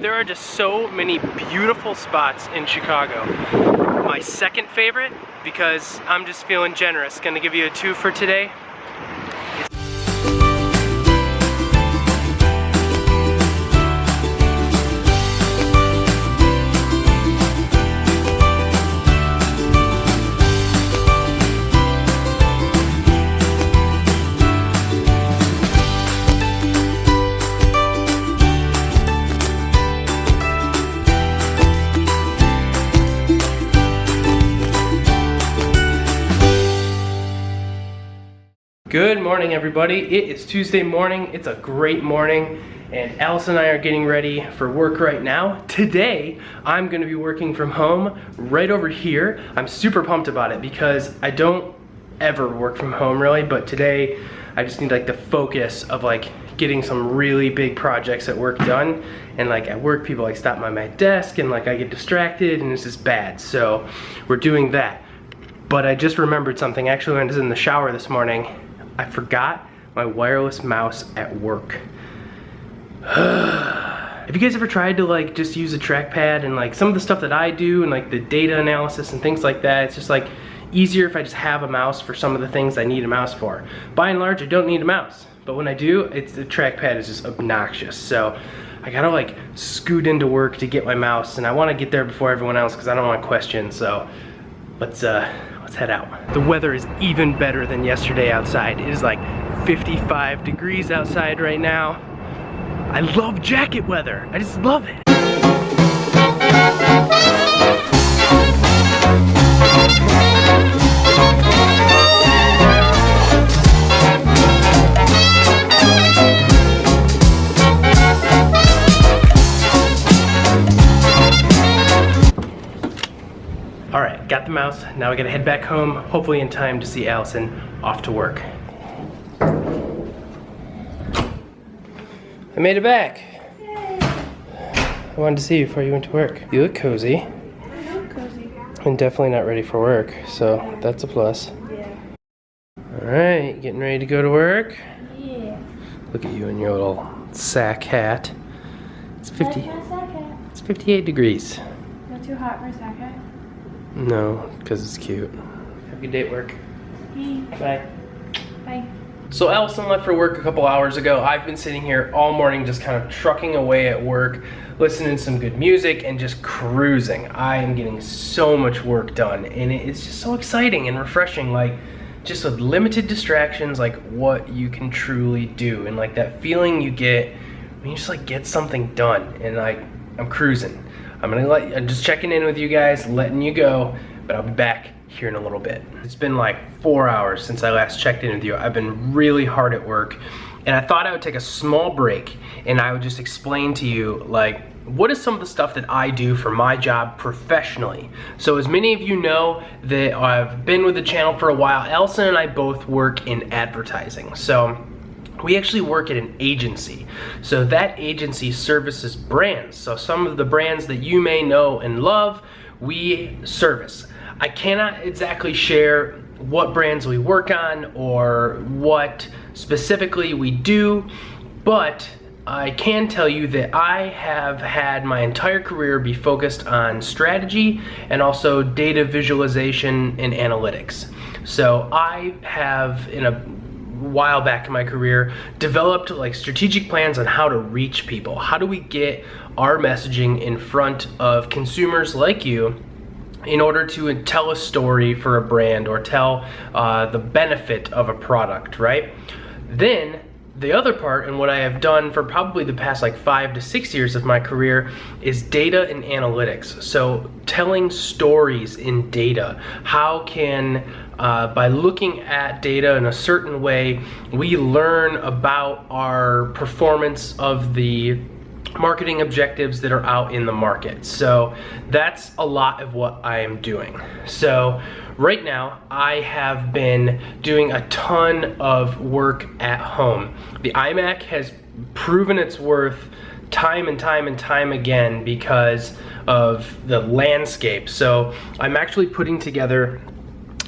there are just so many beautiful spots in Chicago. My second favorite, because I'm just feeling generous, gonna give you a 2 for today. Good morning, everybody. It is Tuesday morning. It's a great morning, and Allison and I are getting ready for work right now. Today, I'm gonna be working from home right over here. I'm super pumped about it because I don't ever work from home really, but today I just need like the focus of like getting some really big projects at work done. And like at work, people like stop by my desk and like I get distracted and this is bad. So we're doing that. But I just remembered something. Actually, when I was in the shower this morning, I forgot my wireless mouse at work. Have you guys ever tried to like just use a trackpad and like some of the stuff that I do and like the data analysis and things like that, it's just like easier if I just have a mouse for some of the things I need a mouse for. By and large, I don't need a mouse, but when I do, the trackpad is just obnoxious. So I gotta like scoot into work to get my mouse, and I wanna get there before everyone else because I don't want questions. So let's head out. The weather is even better than yesterday outside. It is like 55 degrees outside right now. I love jacket weather. I just love it. Alright, got the mouse. Now I gotta head back home, hopefully in time to see Allison off to work. I made it back. Yay. I wanted to see you before you went to work. You look cozy. I look cozy. And definitely not ready for work, so that's a plus. Yeah. Alright, getting ready to go to work? Yeah. Look at you in your little sack hat. It's 58 degrees. Not too hot for a sack hat? No, because it's cute. Have a good day at work. Bye. Bye. So Allison left for work a couple hours ago. I've been sitting here all morning just kind of trucking away at work, listening to some good music and just cruising. I am getting so much work done and it's just so exciting and refreshing, like just with limited distractions, like what you can truly do and like that feeling you get when you just like get something done, and like I'm cruising. I'm just checking in with you guys, letting you go, but I'll be back here in a little bit. It's been like 4 hours since I last checked in with you. I've been really hard at work, and I thought I would take a small break and I would just explain to you like what is some of the stuff that I do for my job professionally. So as many of you know that I've been with the channel for a while, Allison and I both work in advertising. So we actually work at an agency. So that agency services brands. So some of the brands that you may know and love, we service. I cannot exactly share what brands we work on or what specifically we do, but I can tell you that I have had my entire career be focused on strategy and also data visualization and analytics. So I have, in a while back in my career, developed like strategic plans on how to reach people. How do we get our messaging in front of consumers like you in order to tell a story for a brand or tell the benefit of a product, right? Then the other part, and what I have done for probably the past like 5 to 6 years of my career, is data and analytics. So telling stories in data. How can, by looking at data in a certain way, we learn about our performance of the marketing objectives that are out in the market. So that's a lot of what I am doing. So right now, I have been doing a ton of work at home. The iMac has proven its worth time and time and time again because of the landscape. So I'm actually putting together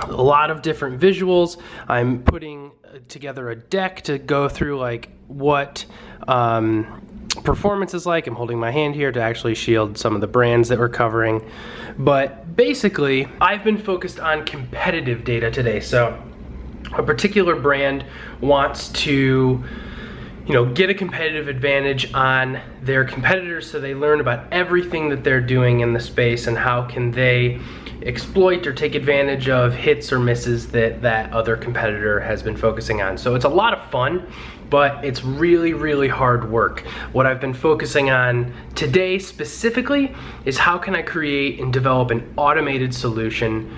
a lot of different visuals. I'm putting together a deck to go through like what performance is like. I'm holding my hand here to actually shield some of the brands that we're covering. But basically, I've been focused on competitive data today. So a particular brand wants to get a competitive advantage on their competitors, so they learn about everything that they're doing in the space and how can they exploit or take advantage of hits or misses that other competitor has been focusing on. So it's a lot of fun, but it's really, really hard work. What I've been focusing on today specifically is how can I create and develop an automated solution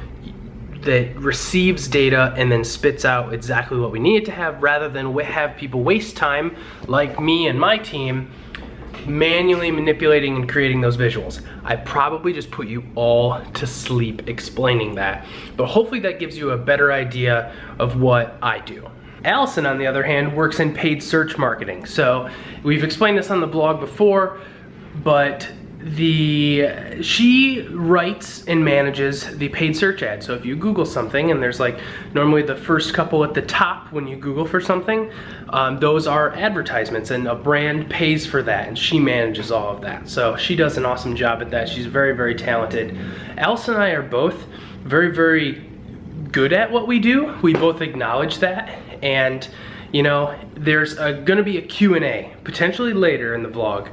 that receives data and then spits out exactly what we need it to have, rather than have people waste time like me and my team manually manipulating and creating those visuals. I probably just put you all to sleep explaining that, but hopefully that gives you a better idea of what I do. Allison, on the other hand, works in paid search marketing. So we've explained this on the blog before, but she writes and manages the paid search ad. So if you Google something, and there's like normally the first couple at the top when you Google for something, those are advertisements, and a brand pays for that, and she manages all of that. So she does an awesome job at that. She's very, very talented. Allison and I are both very, very good at what we do. We both acknowledge that, and there's gonna be a Q&A potentially later in the vlog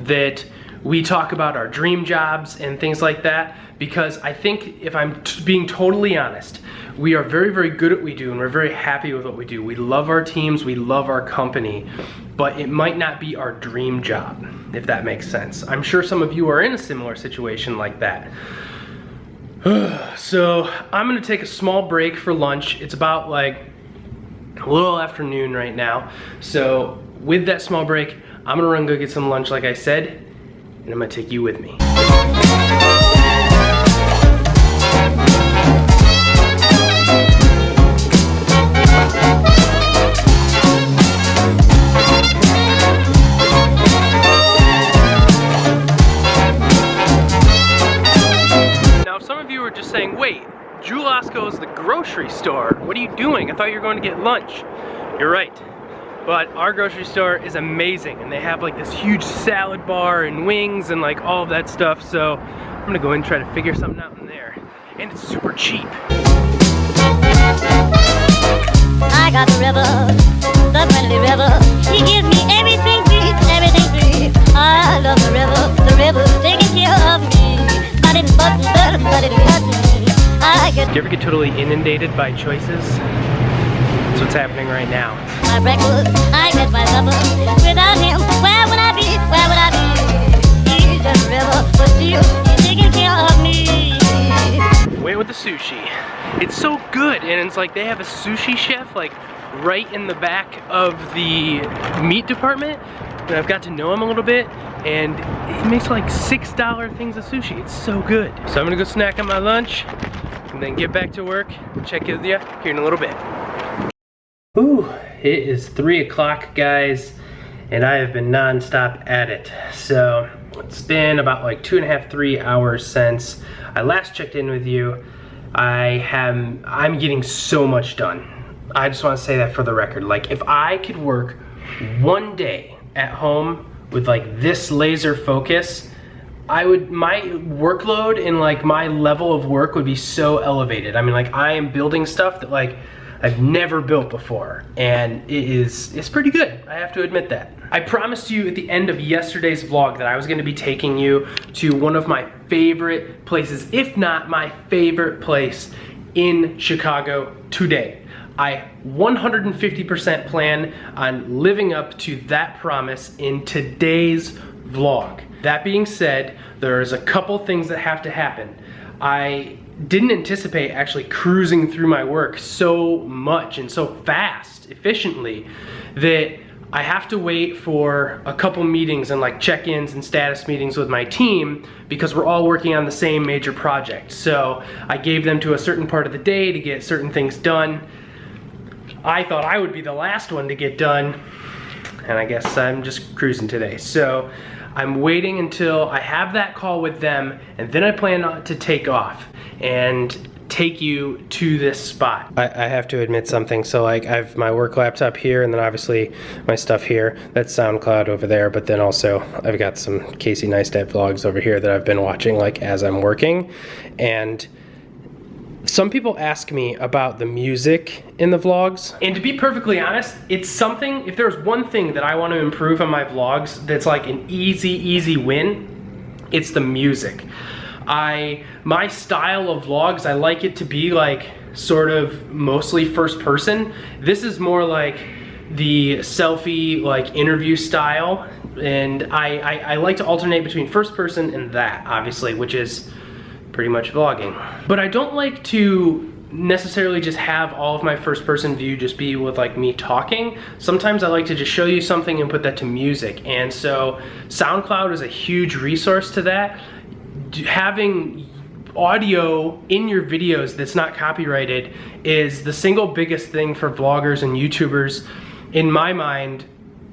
that we talk about our dream jobs and things like that, because I think, if I'm being totally honest, we are very, very good at what we do, and we're very happy with what we do. We love our teams, we love our company, but it might not be our dream job, if that makes sense. I'm sure some of you are in a similar situation like that. So I'm gonna take a small break for lunch. It's about like a little afternoon right now. So with that small break, I'm gonna run go get some lunch like I said, and I'm gonna take you with me. Now some of you are just saying, wait, Julasco is the grocery store. What are you doing? I thought you were going to get lunch. You're right. But our grocery store is amazing, and they have like this huge salad bar and wings and like all of that stuff. So I'm gonna go in and try to figure something out in there. And it's super cheap. I got the river, the friendly river. He gives me everything free, everything free. I love the river's taking care of me. But it wasn't, but it wasn't. Do you ever get totally inundated by choices? That's what's happening right now. My breakfast, I get my supper. Without him, where would I be? Where would I be? He's just a river, but still, he's taking care of me. Went with the sushi. It's so good, and it's like they have a sushi chef like right in the back of the meat department, and I've got to know him a little bit, and he makes like $6 things of sushi. It's so good. So I'm gonna go snack on my lunch and then get back to work and check in with you here in a little bit. Ooh, it is 3 o'clock, guys, and I have been non-stop at it. So it's been about like 2.5, 3 hours since I last checked in with you. I'm getting so much done. I just want to say that for the record. Like, if I could work one day at home with like this laser focus, my workload and like my level of work would be so elevated. I mean, like, I am building stuff that like I've never built before, and it's pretty good. I have to admit that. I promised you at the end of yesterday's vlog that I was going to be taking you to one of my favorite places, if not my favorite place in Chicago today. I 150% plan on living up to that promise in today's vlog. That being said, there's a couple things that have to happen. I didn't anticipate actually cruising through my work so much and so fast, efficiently, that I have to wait for a couple meetings and like check-ins and status meetings with my team, because we're all working on the same major project. So I gave them to a certain part of the day to get certain things done. I thought I would be the last one to get done, and I guess I'm just cruising today. So I'm waiting until I have that call with them, and then I plan to take off. And take you to this spot. I have to admit something. So like I have my work laptop here, and then obviously my stuff here. That's SoundCloud over there, but then also I've got some Casey Neistat vlogs over here that I've been watching like as I'm working. And some people ask me about the music in the vlogs, and to be perfectly honest, it's something, if there's one thing that I want to improve on my vlogs that's like an easy win, it's the music. My style of vlogs, I like it to be like sort of mostly first person. This is more like the selfie like interview style, and I like to alternate between first person and that, obviously, which is pretty much vlogging. But I don't like to necessarily just have all of my first person view just be with like me talking. Sometimes I like to just show you something and put that to music, and so SoundCloud is a huge resource to that. Having audio in your videos that's not copyrighted is the single biggest thing for vloggers and YouTubers in my mind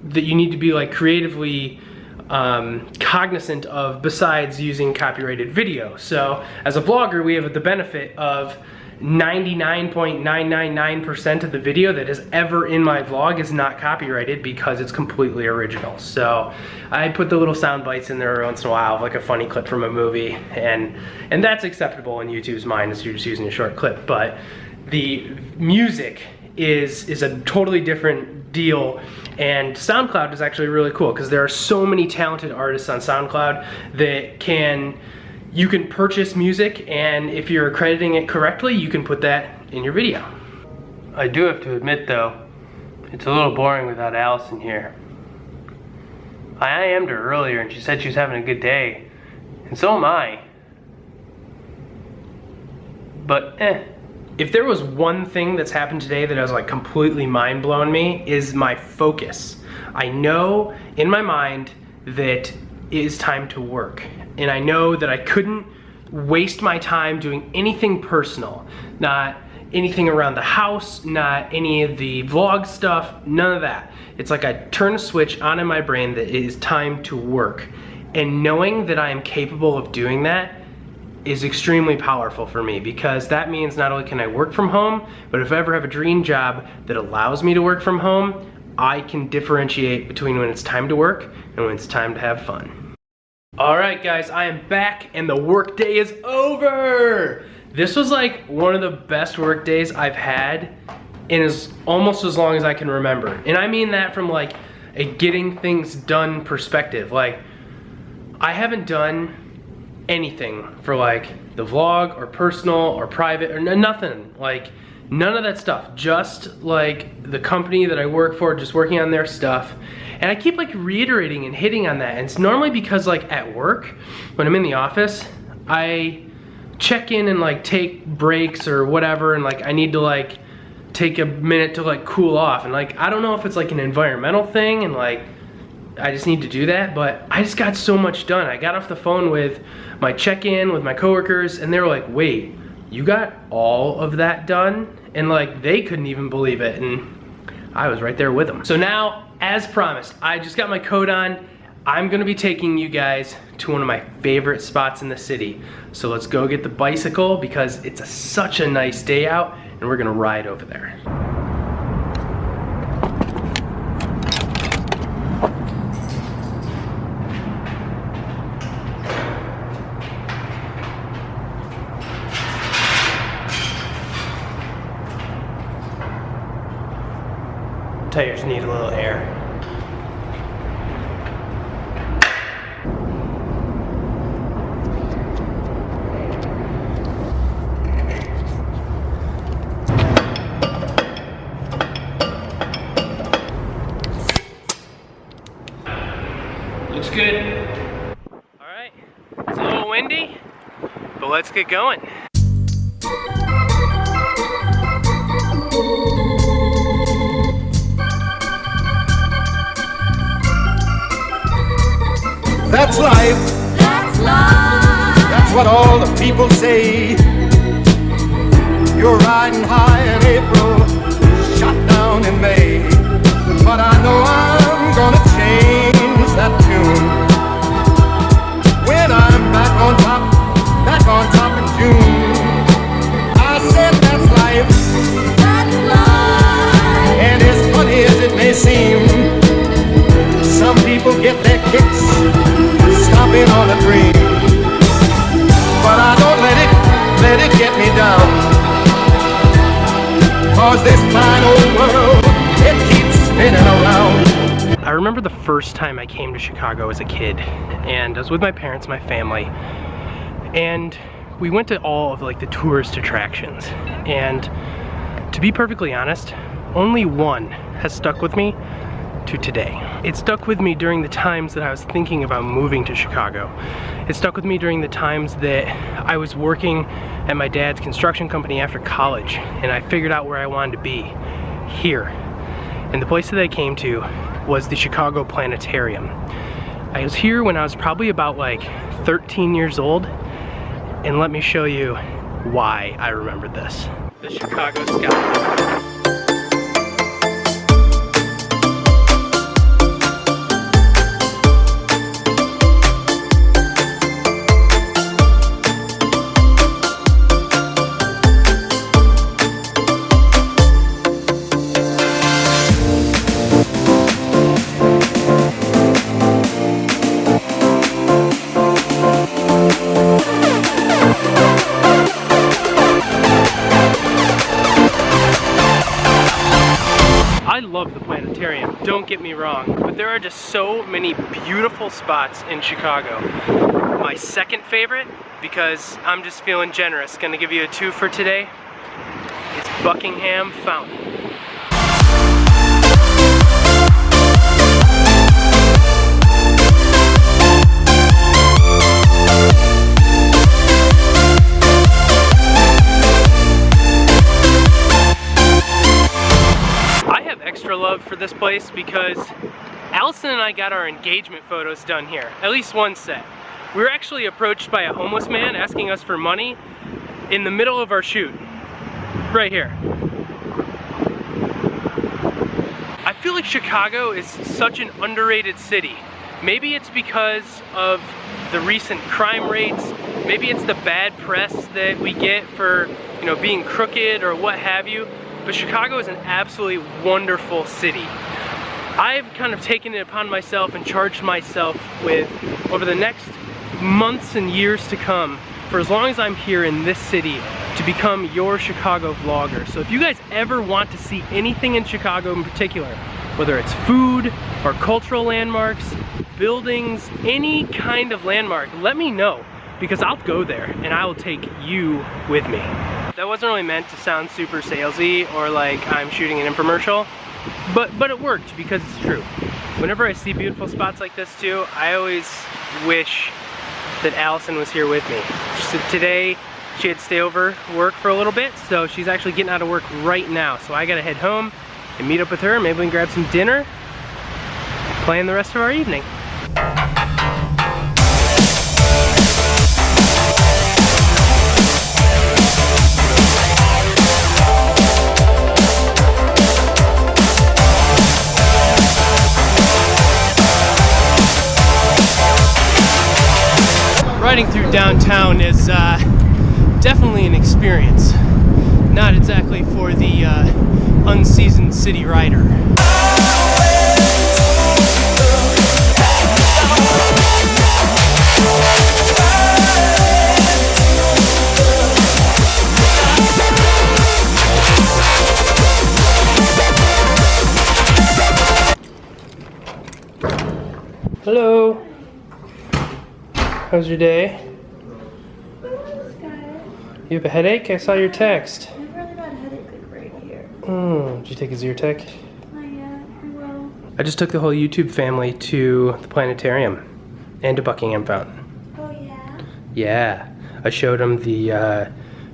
that you need to be like creatively cognizant of, besides using copyrighted video. So as a vlogger, we have the benefit of 99.999% of the video that is ever in my vlog is not copyrighted because it's completely original. So I put the little sound bites in there every once in a while, like a funny clip from a movie, and that's acceptable in YouTube's mind as you're just using a short clip. But the music is a totally different deal, and SoundCloud is actually really cool because there are so many talented artists on SoundCloud that you can purchase music, and if you're crediting it correctly, you can put that in your video. I do have to admit though, it's a little boring without Allison here. I IM'd her earlier and she said she was having a good day, and so am I. But if there was one thing that's happened today that has like completely mind blown me, is my focus. I know in my mind that it is time to work, and I know that I couldn't waste my time doing anything personal, not anything around the house, not any of the vlog stuff, none of that. It's like I turn a switch on in my brain that it is time to work, and knowing that I am capable of doing that is extremely powerful for me, because that means not only can I work from home, but if I ever have a dream job that allows me to work from home, I can differentiate between when it's time to work and when it's time to have fun. All right guys, I am back and the work day is over. This was like one of the best work days I've had in almost as long as I can remember. And I mean that from like a getting things done perspective. Like, I haven't done anything for like the vlog or personal or private or nothing, like none of that stuff, just like the company that I work for, just working on their stuff. And I keep like reiterating and hitting on that, and it's normally because like at work, when I'm in the office, I check in and like take breaks or whatever, and like I need to like take a minute to like cool off, and like I don't know if it's like an environmental thing and like I just need to do that, but I just got so much done. I got off the phone with my check-in with my coworkers, and they were like, wait, you got all of that done? And like they couldn't even believe it, and I was right there with them. So now, as promised, I just got my coat on. I'm gonna be taking you guys to one of my favorite spots in the city. So let's go get the bicycle, because it's such a nice day out, and we're gonna ride over there. Tires need a little air. Looks good. All right, it's a little windy, but let's get going. That's life. That's life. That's what all the people say. You're riding high in April, shot down in May. But I know I'm gonna change that tune when I'm back on top in June. I remember the first time I came to Chicago as a kid, and I was with my parents, my family, and we went to all of like the tourist attractions. And to be perfectly honest, only one has stuck with me to today. It stuck with me during the times that I was thinking about moving to Chicago. It stuck with me during the times that I was working at my dad's construction company after college, and I figured out where I wanted to be, here. And the place that I came to was the Chicago Planetarium. I was here when I was probably about like 13 years old, and let me show you why I remember this. The Chicago sky. I love the planetarium, don't get me wrong, but there are just so many beautiful spots in Chicago. My second favorite, because I'm just feeling generous, gonna give you a 2 for today, is Buckingham Fountain. Love for this place because Allison and I got our engagement photos done here, at least one set. We were actually approached by a homeless man asking us for money in the middle of our shoot, right here. I feel like Chicago is such an underrated city. Maybe it's because of the recent crime rates, maybe it's the bad press that we get for, you know, being crooked or what have you. But Chicago is an absolutely wonderful city. I've kind of taken it upon myself and charged myself with, over the next months and years to come, for as long as I'm here in this city, to become your Chicago vlogger. So if you guys ever want to see anything in Chicago in particular, whether it's food or cultural landmarks, buildings, any kind of landmark, let me know, because I'll go there and I will take you with me. That wasn't really meant to sound super salesy or like I'm shooting an infomercial, but it worked because it's true. Whenever I see beautiful spots like this too, I always wish that Allison was here with me. So today, she had to stay over work for a little bit, so she's actually getting out of work right now. So I gotta head home and meet up with her. Maybe we can grab some dinner, plan the rest of our evening. Riding through downtown is definitely an experience. Not exactly for the unseasoned city rider. Hello. How's your day? You have a headache? I saw your text. I have a really bad headache like right here. Did you take a Zyrtec? Not yet, I will. I just took the whole YouTube family to the planetarium and to Buckingham Fountain. Oh yeah? Yeah. I showed them the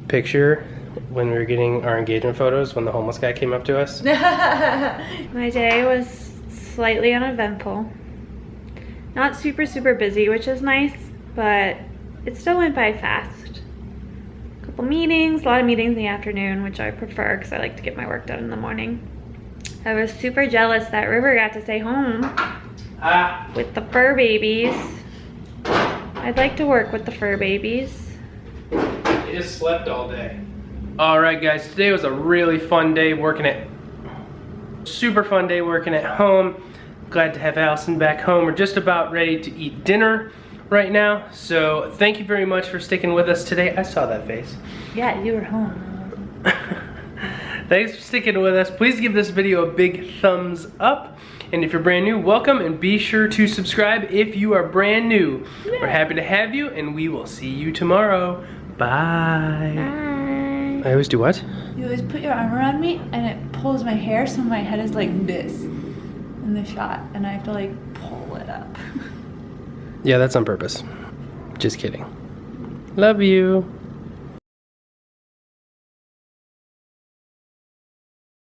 picture when we were getting our engagement photos when the homeless guy came up to us. My day was slightly uneventful. Not super busy, which is nice, but it still went by fast. A couple meetings, a lot of meetings in the afternoon, which I prefer because I like to get my work done in the morning. I was super jealous that River got to stay home with the fur babies. I'd like to work with the fur babies. They just slept all day. Alright guys, today was a really fun day working at home. Glad to have Allison back home. We're just about ready to eat dinner right now. So thank you very much for sticking with us today. I saw that face. Yeah, you were home. Thanks for sticking with us. Please give this video a big thumbs up. And if you're brand new, welcome, and be sure to subscribe if you are brand new. We're happy to have you, and we will see you tomorrow. Bye. Bye. I always do what? You always put your arm around me and it pulls my hair so my head is like this in the shot and I have to like pull it up. Yeah, that's on purpose. Just kidding. Love you.